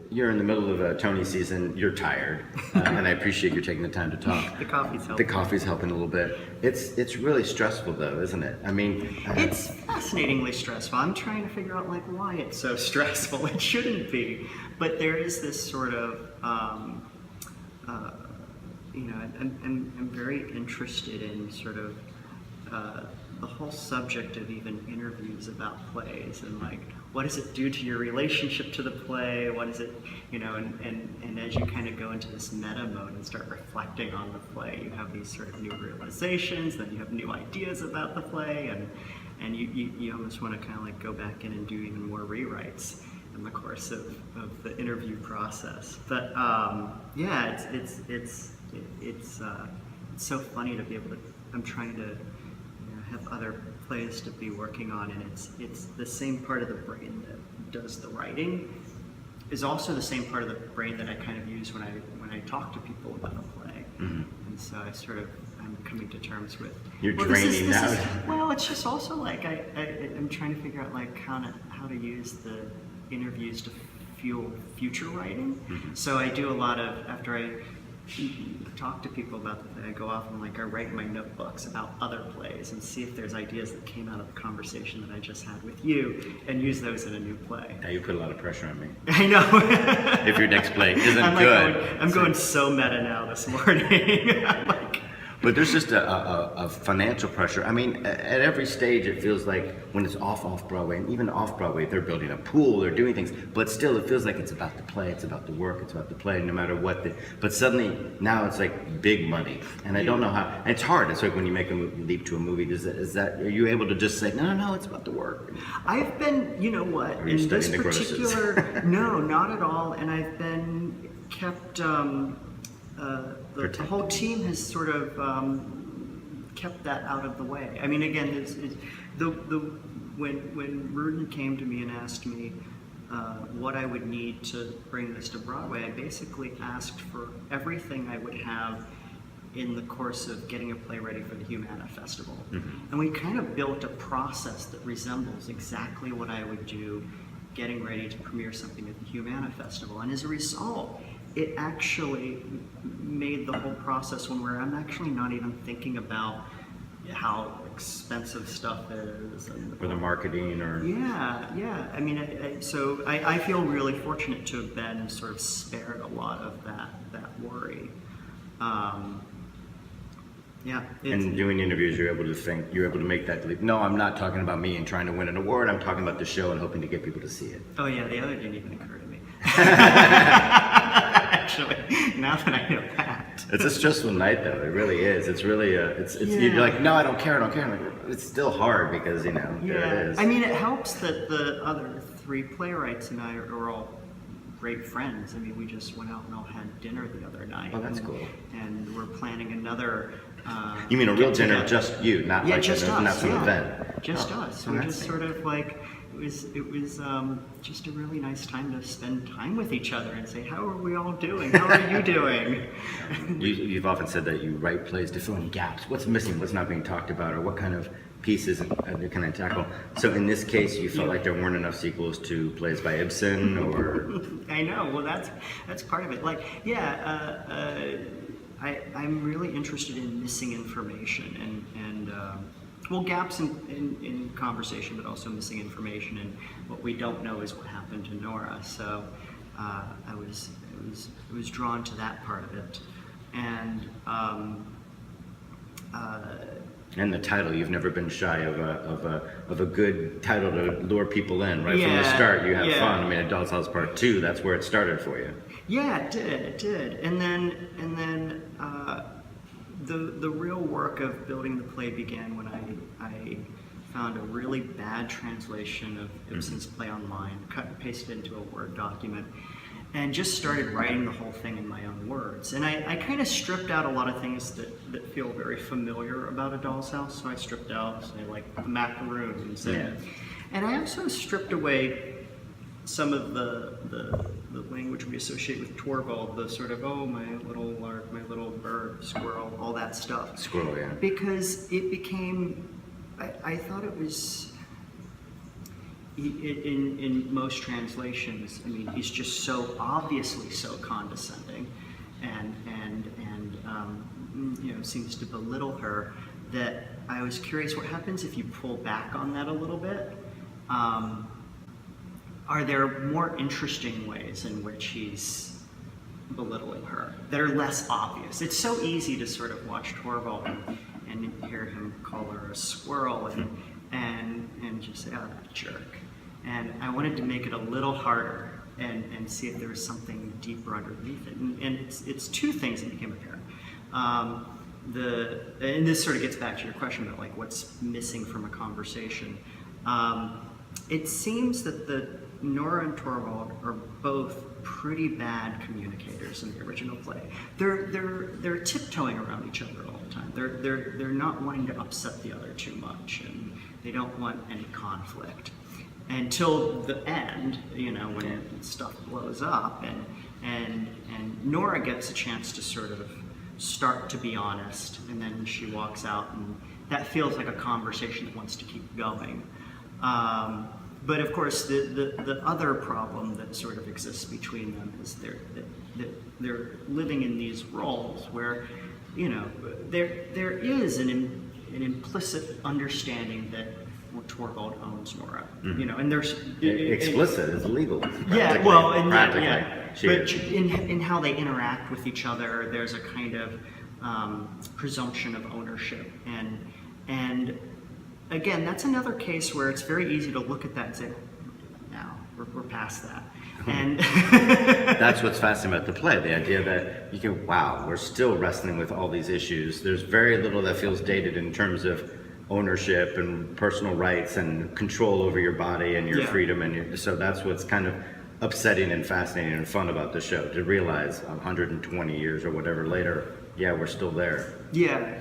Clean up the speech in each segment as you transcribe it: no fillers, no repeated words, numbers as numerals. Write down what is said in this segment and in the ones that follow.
You're in the middle of a Tony season, you're tired, and I appreciate you taking the time to talk. The coffee's helping. The coffee's helping a little bit. It's really stressful though, isn't it? I mean... It's fascinatingly stressful. I'm trying to figure out like why it's so stressful. It shouldn't be. But there is this sort of, I'm very interested in sort of the whole subject of even interviews about plays and like, what does it do to your relationship to the play? What is it, and as you kind of go into this meta mode and start reflecting on the play, you have these sort of new realizations, then you have new ideas about the play, and you almost want to kind of like go back in and do even more rewrites in the course of the interview process. But yeah, it's so funny to be able to, I'm trying to have other plays to be working on, and it's the same part of the brain that does the writing is also the same part of the brain that I kind of use when I talk to people about a play. Mm-hmm. And so I'm coming to terms with draining now. Well, it's just also like I'm trying to figure out like how to use the interviews to fuel future writing. Mm-hmm. So I do a lot of, after I talk to people about the play, I go off and like I write my notebooks about other plays and see if there's ideas that came out of the conversation that I just had with you and use those in a new play. Now you put a lot of pressure on me. I know. If your next play isn't good. I'm going so meta now this morning. I'm like, but there's just a financial pressure. I mean, at every stage it feels like when it's off Broadway, and even off Broadway, they're building a pool, they're doing things, but still it feels like it's about the play, it's about the work, it's about the play, no matter what. But suddenly, now it's like big money, and I don't know how, and it's hard. It's like when you make a leap to a movie, are you able to just say, no, it's about the work? I've been, you know what, in this particular, no, not at all, and I've been kept, the whole team has sort of kept that out of the way. I mean, again, when Rudin came to me and asked me what I would need to bring this to Broadway, I basically asked for everything I would have in the course of getting a play ready for the Humana Festival. Mm-hmm. And we kind of built a process that resembles exactly what I would do getting ready to premiere something at the Humana Festival. And as a result, it actually made the whole process one where I'm actually not even thinking about how expensive stuff is. Or the marketing or... Yeah. I mean, I feel really fortunate to have been sort of spared a lot of that worry. Yeah. And doing interviews, you're able to make that leap. No, I'm not talking about me and trying to win an award. I'm talking about the show and hoping to get people to see it. Oh yeah, the other didn't even occur to me. Actually, now that I know that. It's a stressful night though, it really is. It's really, you're like, no, I don't care. I'm like, it's still hard because, there it is. I mean, it helps that the other three playwrights and I are all great friends. I mean, we just went out and all had dinner the other night. Oh, that's cool. And we're planning another... you mean a real dinner, just you, not like just us, not some event? Just us. Oh, we just sort of like... It was just a really nice time to spend time with each other and say, how are we all doing? How are you doing? You've often said that you write plays to fill in gaps. What's missing? What's not being talked about? Or what kind of pieces can I tackle? So in this case, you felt like there weren't enough sequels to plays by Ibsen, or... I know. Well, that's part of it. Like, I'm really interested in missing information and gaps in conversation, but also missing information, and what we don't know is what happened to Nora. So I was drawn to that part of it, and the title. You've never been shy of a good title to lure people in right from the start. You have fun. I mean, A Doll's House Part 2. That's where it started for you. Yeah, it did, and then. The real work of building the play began when I found a really bad translation of Ibsen's play online, cut and pasted into a Word document, and just started writing the whole thing in my own words. And I kind of stripped out a lot of things that feel very familiar about A Doll's House. So I stripped out, say, like the macaroons, and I also stripped away some of the language we associate with Torvald, the sort of, oh, my little lark, my little bird, squirrel, all that stuff. Squirrel, yeah. Because it became, I thought it was in most translations, I mean, he's just so obviously so condescending, and seems to belittle her, that I was curious what happens if you pull back on that a little bit. Are there more interesting ways in which he's belittling her that are less obvious? It's so easy to sort of watch Torvald and hear him call her a squirrel and just say, oh, that jerk. And I wanted to make it a little harder and see if there was something deeper underneath it. And it's two things that became apparent. And this sort of gets back to your question about like what's missing from a conversation. It seems that Nora and Torvald are both pretty bad communicators in the original play. They're tiptoeing around each other all the time. They're not wanting to upset the other too much, and they don't want any conflict until the end. When stuff blows up, and Nora gets a chance to sort of start to be honest, and then she walks out, and that feels like a conversation that wants to keep going. But of course, the other problem that sort of exists between them is they're living in these roles where, there is an implicit understanding that Torvald owns Nora. Mm-hmm. And there's explicit, it's legal. Yeah, well, and Practically. but in how they interact with each other, there's a kind of presumption of ownership, and again, that's another case where it's very easy to look at that and say, no, we're past that. And that's what's fascinating about the play, the idea that you can, wow, we're still wrestling with all these issues. There's very little that feels dated in terms of ownership and personal rights and control over your body and your freedom. So that's what's kind of upsetting and fascinating and fun about the show, to realize 120 years or whatever later, yeah, we're still there. Yeah.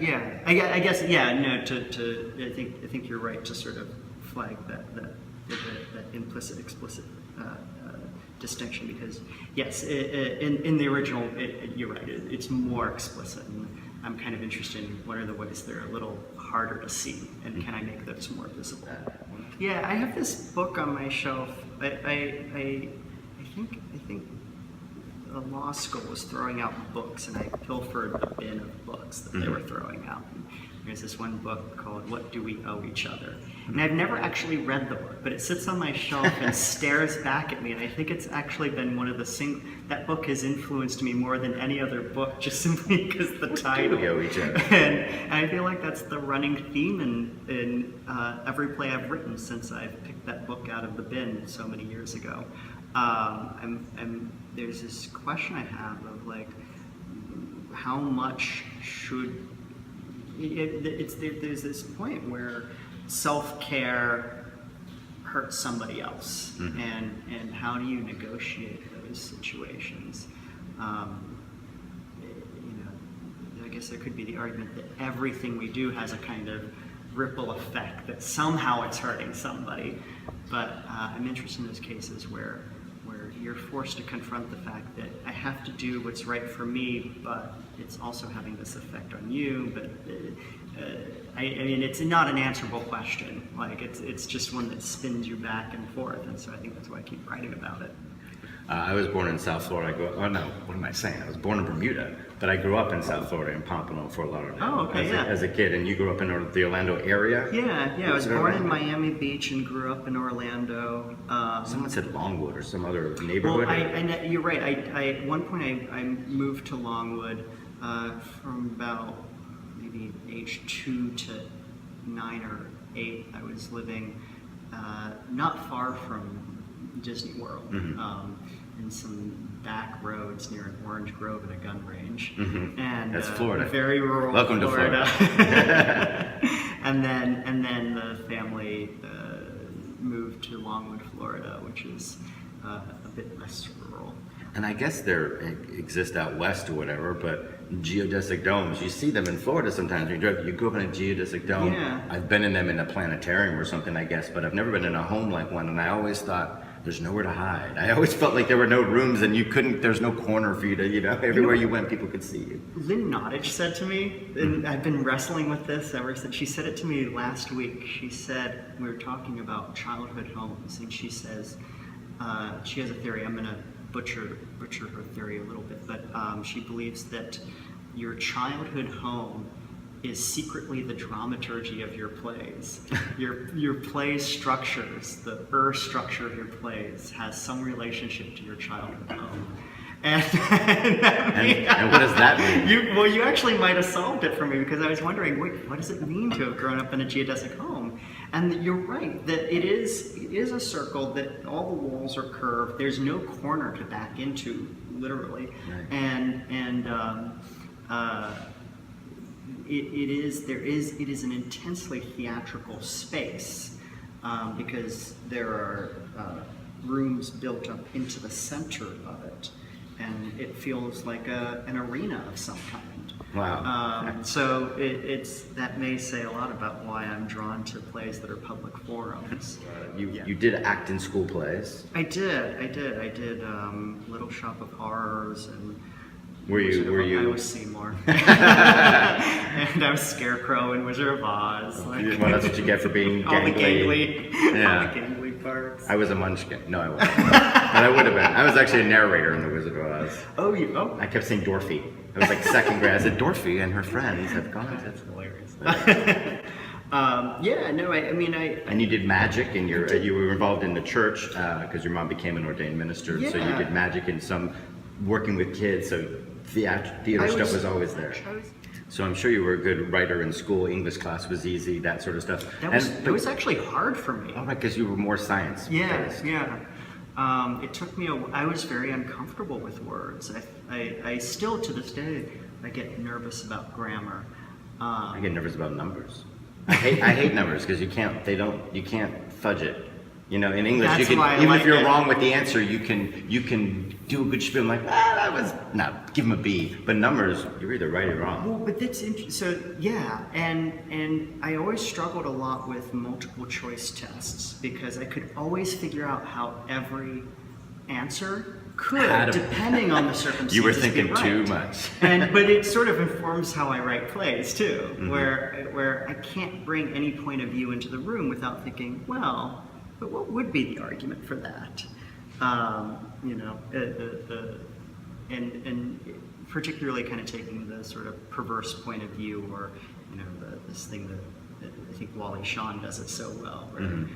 I guess. No. I think you're right to sort of flag that implicit, explicit distinction, because yes, in the original, you're right. It's more explicit, and I'm kind of interested in what are the ways they're a little harder to see, and can I make those more visible? Yeah, I have this book on my shelf. I think the law school was throwing out books, and I pilfered the bin of books that they were throwing out. And there's this one book called What Do We Owe Each Other? And I've never actually read the book, but it sits on my shelf and stares back at me, and I think it's actually been one of that book has influenced me more than any other book, just simply because the title. What do we owe each other? And I feel like that's the running theme in every play I've written since I've picked that book out of the bin so many years ago. There's this question I have of like, how much should there's this point where self-care hurts somebody else, and how do you negotiate those situations? I guess there could be the argument that everything we do has a kind of ripple effect, that somehow it's hurting somebody, but I'm interested in those cases where you're forced to confront the fact that I have to do what's right for me, but it's also having this effect on you. But I mean, it's not an answerable question. Like it's just one that spins you back and forth, and so I think that's why I keep writing about it. I was born in South Florida. What am I saying? I was born in Bermuda, but I grew up in South Florida, in Pompano, Fort Lauderdale. Oh, okay, as a kid, and you grew up in the Orlando area? Yeah. I was born in Miami Beach and grew up in Orlando. Someone said Longwood or some other neighborhood. Well, you're right. At one point I moved to Longwood from about maybe age 2 to 9 or 8. I was living not far from Disney World. In some back roads near an orange grove and a gun range. And that's Florida. Very rural. Welcome Florida. to Florida. and then the family moved to Longwood, Florida, which is a bit less rural. And I guess there exist out west or whatever, but geodesic domes, you see them in Florida sometimes. You go up in a geodesic dome. Yeah. I've been in them in a planetarium or something, I guess, but I've never been in a home like one. And I always thought, there's nowhere to hide. I always felt like there were no rooms and there's no corner for you to, everywhere you went, people could see you. Lynn Nottage said to me, and I've been wrestling with this ever since, she said it to me last week. She said, we were talking about childhood homes, and she says, she has a theory, I'm gonna butcher her theory a little bit, but she believes that your childhood home is secretly the dramaturgy of your plays. Your play structures, the structure of your plays has some relationship to your childhood home. And what does that mean? You actually might have solved it for me, because I was wondering, wait, what does it mean to have grown up in a geodesic home? And you're right, that it is a circle, that all the walls are curved. There's no corner to back into, literally. Right. It is an intensely theatrical space, because there are rooms built up into the center of it, and it feels like an arena of some kind. Wow. So that may say a lot about why I'm drawn to plays that are public forums. You did act in school plays. I did Little Shop of Horrors and Were you? I was Seymour. And I was Scarecrow in Wizard of Oz. Well, that's what you get for being all the gangly. all the gangly parts. I was a munchkin. No, I wasn't. But I would have been. I was actually a narrator in The Wizard of Oz. Oh. I kept saying Dorothy. I was like second grade. I said Dorothy and her friends have gone. That's hilarious. Yeah. And you did magic, and you were involved in the church because your mom became an ordained minister. Yeah. So you did magic and some working with kids. So theater stuff was always there. So I'm sure you were a good writer in school. English class was easy, that sort of stuff. It was actually hard for me. Oh, right, because you were more science based. Yeah. It took me I was very uncomfortable with words. I still, to this day, I get nervous about grammar. I get nervous about numbers. I hate numbers because you can't fudge it. In English, That's you can, why I even like if you're it. wrong with the answer, you can do a good spiel. I'm like, that was not, give them a B. But numbers, you're either right or wrong. Well, but that's interesting. So yeah, and I always struggled a lot with multiple choice tests, because I could always figure out how every answer could, depending on the circumstances. You were thinking be right. too much. But it sort of informs how I write plays too, where I can't bring any point of view into the room without thinking, well, but what would be the argument for that? And particularly kind of taking the sort of perverse point of view, or this thing that I think Wally Shawn does it so well, where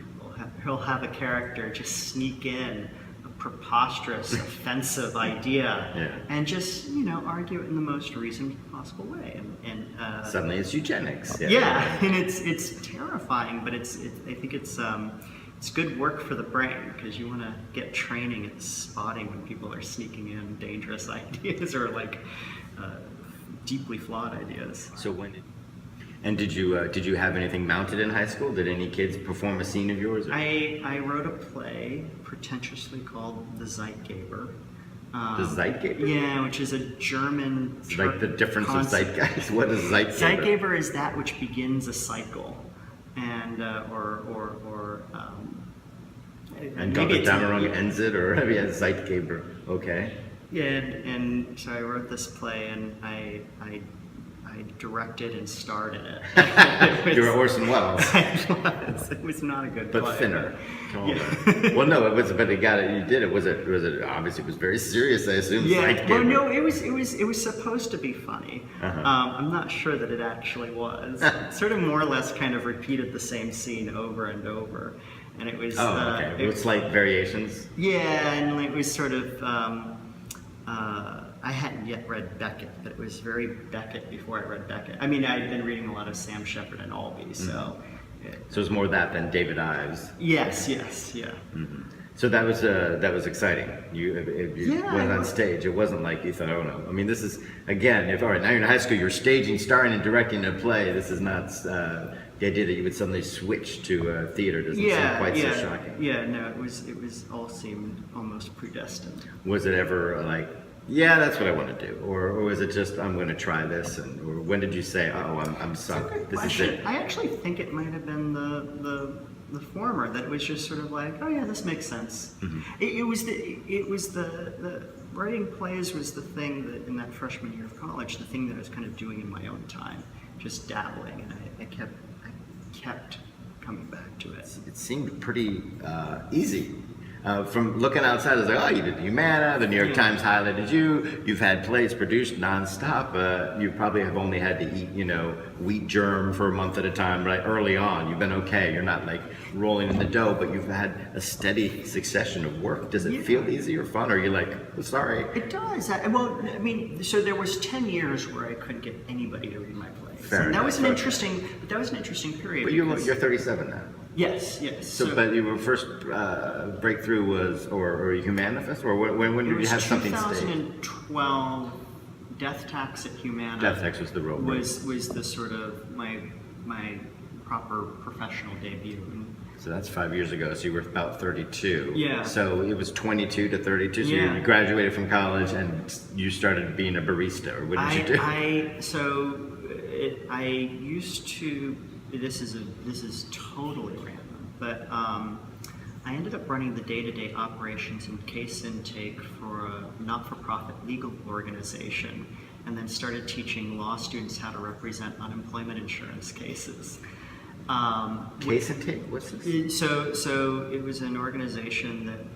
he'll have a character just sneak in a preposterous, offensive idea, and just argue it in the most reasonable possible way, and suddenly it's eugenics. Yeah, and it's terrifying, but I think it's good work for the brain, because you want to get training at spotting when people are sneaking in dangerous ideas or deeply flawed ideas. So did you have anything mounted in high school? Did any kids perform a scene of yours? I wrote a play pretentiously called The Zeitgeber. The Zeitgeber? Yeah, which is a German. It's like the difference of zeitgeist. What is Zeitgeber? Zeitgeber is that which begins a cycle, and and Dr. Dameron ends it, or Zeitgeber. Okay. Yeah, and so I wrote this play, and I directed and starred in it. You were Orson Welles. It was not a good but play. Thinner. Yeah. Well, no, it was, but you did it. Was it obviously it was very serious, I assume. Yeah. Zeitgeber. Well, no, it was supposed to be funny. I'm not sure that it actually was. It sort of more or less kind of repeated the same scene over and over. And it was. Okay. With slight variations. Yeah, and it was sort of. I hadn't yet read Beckett, but it was very Beckett before I read Beckett. I mean, I'd been reading a lot of Sam Shepard and Albee, so. So it was more that than David Ives. Yes, yeah. Mm-hmm. So that was exciting. You went on stage. It wasn't like you thought, oh no. I mean, this is again. All right, now you're in high school. You're staging, starring, and directing a play. This is not the idea that you would suddenly switch to theater. Doesn't seem quite so shocking. Yeah, no, it was all seemed almost predestined. Was it ever like, yeah, that's what I want to do, or was it just I'm going to try this, or when did you say, oh, I'm sunk? This is it. I actually think it might have been the former, that was just sort of like, oh yeah, this makes sense. It was the writing plays was the thing that in that freshman year of college, the thing that I was kind of doing in my own time, just dabbling, and I kept coming back to it. It seemed pretty easy. From looking outside, I was like, oh, you did the Humana, the New York Times highlighted you, you've had plays produced nonstop, you probably have only had to eat, wheat germ for a month at a time, right? Early on, you've been okay, you're not like rolling in the dough, but you've had a steady succession of work. Does it feel easy or fun, or are you like, oh, sorry? It does. So there was 10 years where I couldn't get anybody to read my plays. Fair and that enough, was an interesting period. But you're 37 now. Yes. So, but your first breakthrough was, or Humanifest, or when did you have something staged? 2012, Death Tax at Humana. Death Tax was the role. Was the sort of my proper professional debut. So that's 5 years ago. So you were about 32. Yeah. So it was 22 to 32. So Yeah. you graduated from college and you started being a barista, or what did you do? I used to. This is totally random, but I ended up running the day-to-day operations and case intake for a not-for-profit legal organization, and then started teaching law students how to represent unemployment insurance cases. Case intake? What's this? So it was an organization that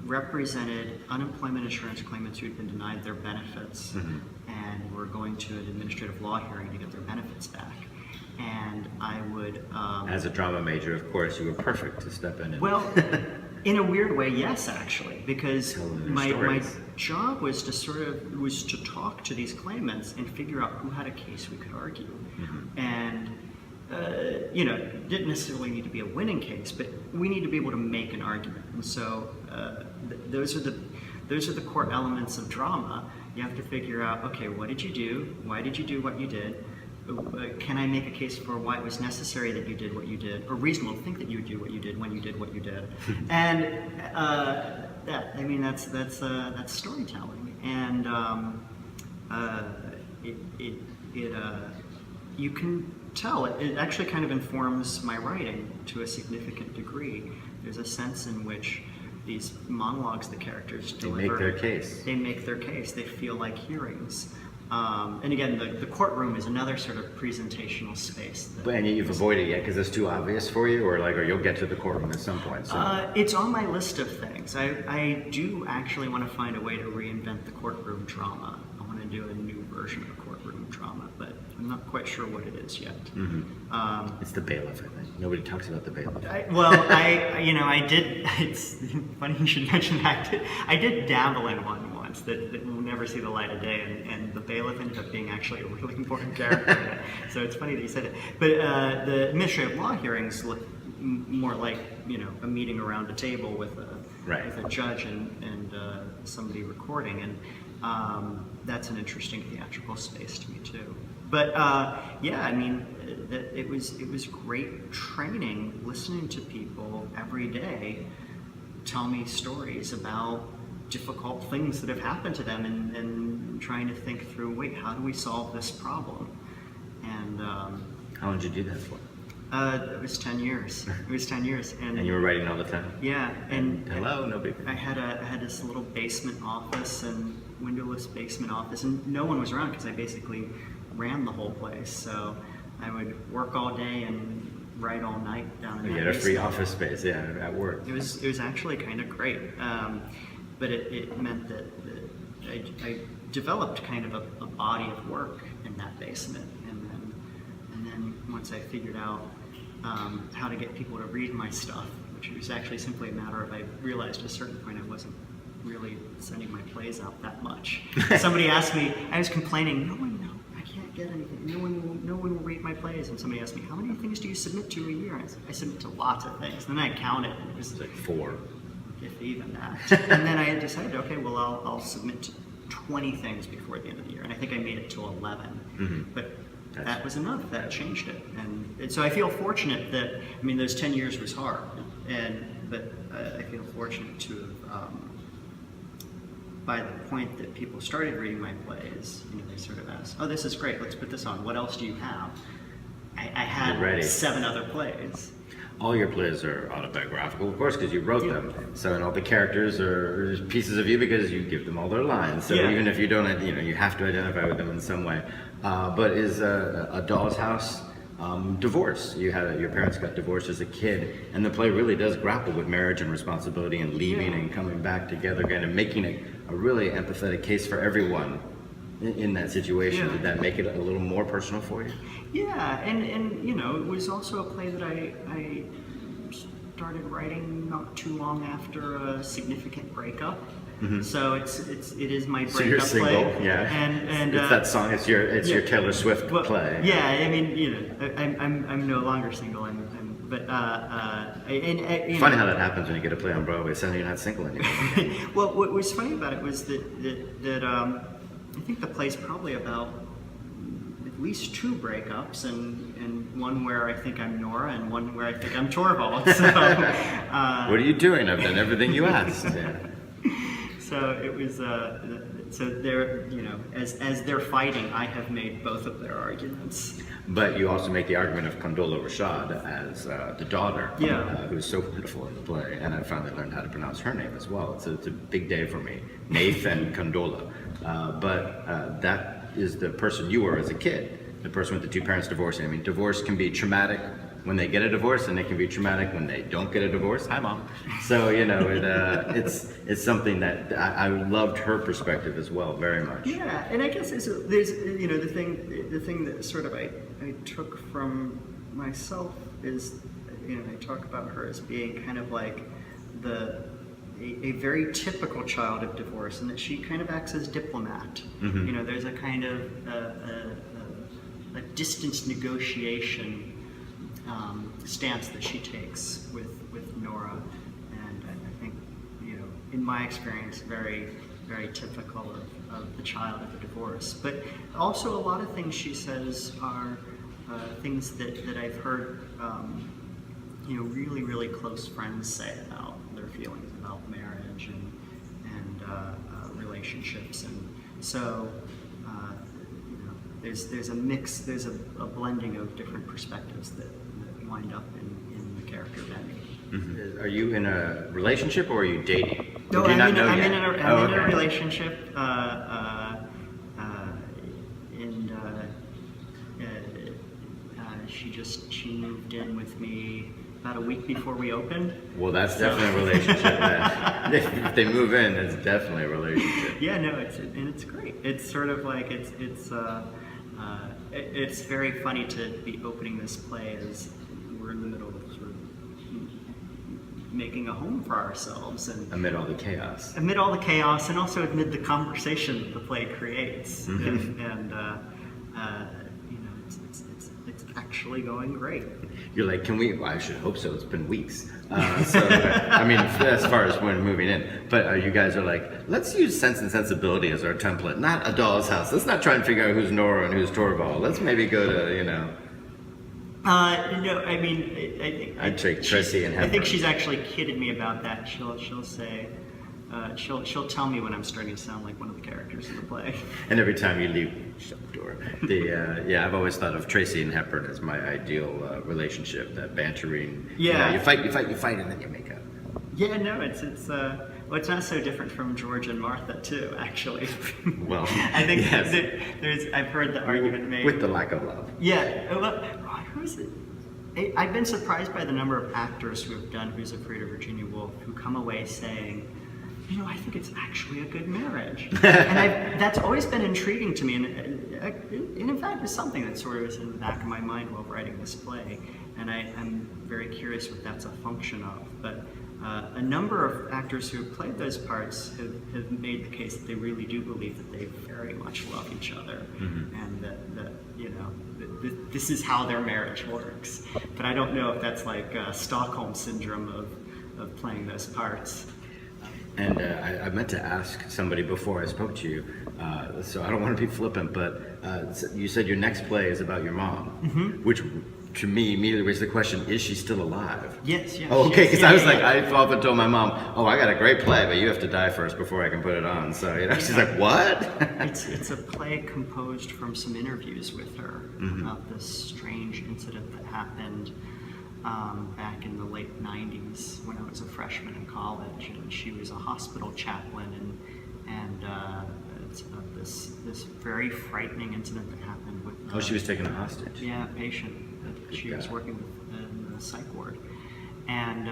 represented unemployment insurance claimants who had been denied their benefits and were going to an administrative law hearing to get their benefits back. And I would... As a drama major, of course, you were perfect to step in. Well, in a weird way, yes, actually, because my job was to talk to these claimants and figure out who had a case we could argue. And didn't necessarily need to be a winning case, but we need to be able to make an argument. And so those are the core elements of drama. You have to figure out, okay, what did you do? Why did you do what you did? Can I make a case for why it was necessary that you did what you did, or reasonable to think that you would do what you did when you did what you did? And that's storytelling. And you can tell it actually kind of informs my writing to a significant degree. There's a sense in which these monologues the characters deliver, they make their case. They make their case. They feel like hearings. And again, the courtroom is another sort of presentational space. And you've avoided it because it's too obvious for you, or you'll get to the courtroom at some point. So. It's on my list of things. I do actually want to find a way to reinvent the courtroom drama. I want to do a new version of courtroom drama, but I'm not quite sure what it is yet. It's the bailiff, I think. Nobody talks about the bailiff. I did. It's funny you should mention that. I did dabble in one once that will never see the light of day, and the bailiff ended up being actually a really important character. So it's funny that you said it. But the administrative law hearings look more like a meeting around a table with a judge and somebody recording, and that's an interesting theatrical space to me too. But it was great training, listening to people every day tell me stories about difficult things that have happened to them, and trying to think through, wait, how do we solve this problem? And how long did you do that for? It was 10 years. It was 10 years, and you were writing all the time. Yeah, and hello, nobody. I had this little basement office and windowless basement office, and no one was around because I basically ran the whole place. So I would work all day and write all night down in that You had a free basement. office space, yeah, at work. It was actually kind of great, but it meant that I developed kind of a body of work in that basement, and then once I figured out how to get people to read my stuff, which was actually simply a matter of, I realized at a certain point I wasn't really sending my plays out that much. Somebody asked me, I was complaining, I can't get anything. No one will read my plays. And somebody asked me, how many things do you submit to a year? And I submit to lots of things. And then I counted, and it was like 4. If even that. And then I had decided, okay, well, I'll submit to 20 things before the end of the year. And I think I made it to 11. But that was enough. That changed it. And so I feel fortunate that, those 10 years was hard. But I feel fortunate to have, by the point that people started reading my plays, they sort of asked, oh, this is great, let's put this on. What else do you have? I had You're ready. 7 other plays. All your plays are autobiographical, of course, because you wrote them. So, and all the characters are pieces of you because you give them all their lines. So even if you don't, you have to identify with them in some way. But is A Doll's House divorce? Your parents got divorced as a kid, and the play really does grapple with marriage and responsibility and leaving and coming back together again and making a really empathetic case for everyone in that situation. Did that make it a little more personal for you? Yeah, and it was also a play that I started writing not too long after a significant breakup. So it is my breakup So you're single, play. yeah. And it's that song. It's your Taylor Swift play. Yeah, I mean, I'm no longer single. Funny how that happens when you get a play on Broadway. Suddenly you're not single anymore. Well, what was funny about it was that I think the play's probably about at least 2 breakups, and one where I think I'm Nora, and one where I think I'm Torvald. So, what are you doing? I've done everything you asked. Yeah. So it was. So they're, as they're fighting, I have made both of their arguments. But you also make the argument of Condola Rashad as the daughter, who's so wonderful in the play, and I finally learned how to pronounce her name as well. It's a big day for me, Nath and Condola. But that is the person you were as a kid, the person with the 2 parents divorcing. I mean, divorce can be traumatic when they get a divorce, and it can be traumatic when they don't get a divorce. Hi, Mom. So it's something that I loved her perspective as well, very much. Yeah, and I guess there's the thing that sort of I took from myself is I talk about her as being kind of like a very typical child of divorce, and that she kind of acts as diplomat. There's a kind of a distance negotiation stance that she takes with Nora, and I think in my experience very very typical of the child of a divorce. But also a lot of things she says are things that I've heard really really close friends say about their feelings about marriage and relationships, and so there's a mix, there's a blending of different perspectives that wind up in the character Benny. Are you in a relationship or are you dating? No, I'm in a relationship, she moved in with me about a week before we opened. Well, that's definitely a relationship. Then. If they move in, it's definitely a relationship. Yeah, no, it's great. It's sort of like it's very funny to be opening this play as we're in the middle of sort of making a home for ourselves, and amid all the chaos. Amid all the chaos, and also amid the conversation that the play creates, and it's actually going great. You're like, can we? Well, I should hope so. It's been weeks. So, I mean, as far as when moving in, but you guys are like, let's use Sense and Sensibility as our template, not A Doll's House. Let's not try and figure out who's Nora and who's Torvald. Let's maybe go to, No, I mean, I'd take Tracy and Hepburn. I think she's actually kidded me about that. She'll say, she'll tell me when I'm starting to sound like one of the characters in the play. And every time you leave, shut the door. I've always thought of Tracy and Hepburn as my ideal relationship. That bantering. Yeah. You fight, and then you make up. Yeah, no, it's not so different from George and Martha too, actually. Well, I think yes. I've heard the argument made with the lack of love. Yeah, well, who is it? I've been surprised by the number of actors who have done Who's Afraid of Virginia Woolf who come away saying, I think it's actually a good marriage. And that's always been intriguing to me, and in fact it's something that sort of is in the back of my mind while writing this play, and I'm very curious what that's a function of. But a number of actors who have played those parts have made the case that they really do believe that they very much love each other, and that this is how their marriage works. But I don't know if that's like Stockholm syndrome of playing those parts. And I meant to ask somebody before I spoke to you, so I don't want to be flippant, but you said your next play is about your mom, which to me immediately raised the question, is she still alive? Yes, yes. Oh, okay, because I was like, yeah. I often told my mom, oh, I got a great play, but you have to die first before I can put it on. So, she's like, what? It's a play composed from some interviews with her about this strange incident that happened back in the late 90s when I was a freshman in college, and she was a hospital chaplain, and it's about this very frightening incident that happened with Oh, she was taken a hostage. a patient that she was working with in the psych ward, and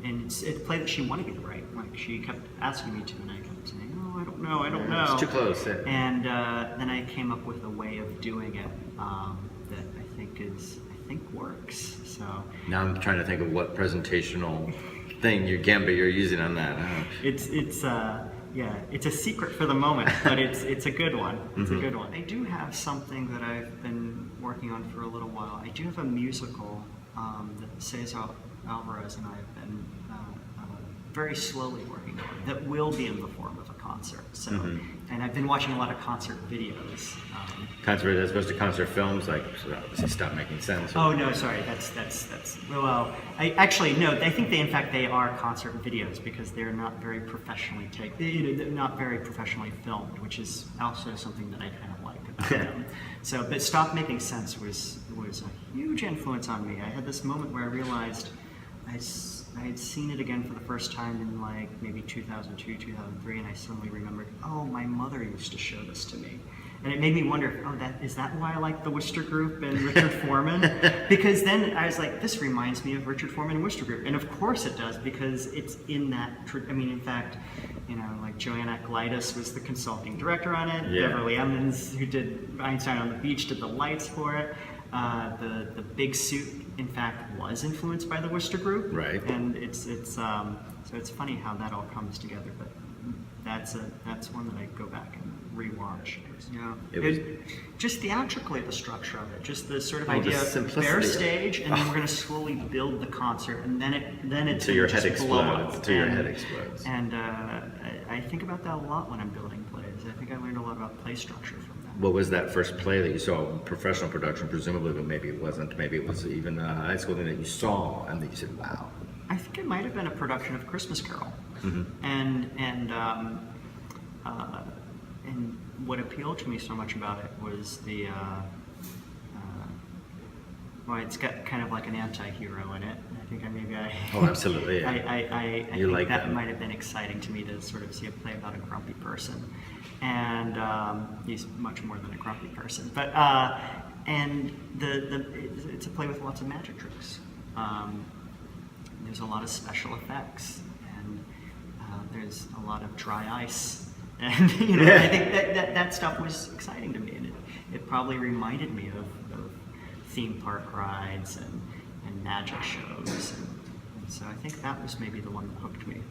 it's a play that she wanted me to write. Like, she kept asking me to, and I kept saying, oh, I don't know. It's too close. Yeah. And then I came up with a way of doing it that I think works. So Now I'm trying to think of what presentational gambit you're using on that. it's a secret for the moment, but it's a good one. It's a good one. I do have something that I've been working on for a little while. I do have a musical that Cesar Alvarez and I have been very slowly working on that will be in the form of a concert. So, and I've been watching a lot of concert videos. Concert as opposed to concert films, like, so obviously stop making sense. Oh no, sorry. That's well. I think they are concert videos because they're not very professionally they're not very professionally filmed, which is also something that I kind of like about them. So, but Stop Making Sense was a huge influence on me. I had this moment where I realized I had seen it again for the first time in like maybe 2002, 2003, and I suddenly remembered, oh, my mother used to show this to me. And it made me wonder, is that why I like the Wooster Group and Richard Foreman? Because then I was like, this reminds me of Richard Foreman and Wooster Group. And of course it does, because it's in that, in fact, like Joanna Glidis was the consulting director on it. Yeah. Beverly Emmons, who did Einstein on the Beach, did the lights for it. The big suit, in fact, was influenced by the Wooster Group. Right. And so it's funny how that all comes together, but that's one that I go back and rewatch. Just theatrically, the structure of it, just the sort of idea of bare stage, and then we're going to slowly build the concert, and then it's until your head explodes. Until your head explodes. And I think about that a lot when I'm building plays. I think I learned a lot about play structure from that. What was that first play that you saw? Professional production, presumably, but maybe it wasn't. Maybe it was even a high school thing that you saw and that you said, wow. I think it might have been a production of Christmas Carol. And what appealed to me so much about it was it's got kind of like an anti-hero in it. I think Oh, absolutely. Yeah. I You think like that them. might have been exciting to me to sort of see a play about a grumpy person, and he's much more than a grumpy person. But and it's a play with lots of magic tricks. There's a lot of special effects, and there's a lot of dry ice. And I think that stuff was exciting to me, and it probably reminded me of theme park rides and magic shows, and so I think that was maybe the one that hooked me.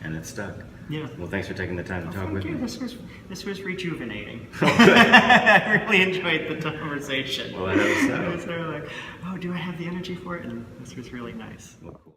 And it stuck. Yeah. Well, thanks for taking the time to talk with me. This was rejuvenating. I really enjoyed the conversation. Well, I know so. I was sort of like, oh, do I have the energy for it? And this was really nice. Well, cool.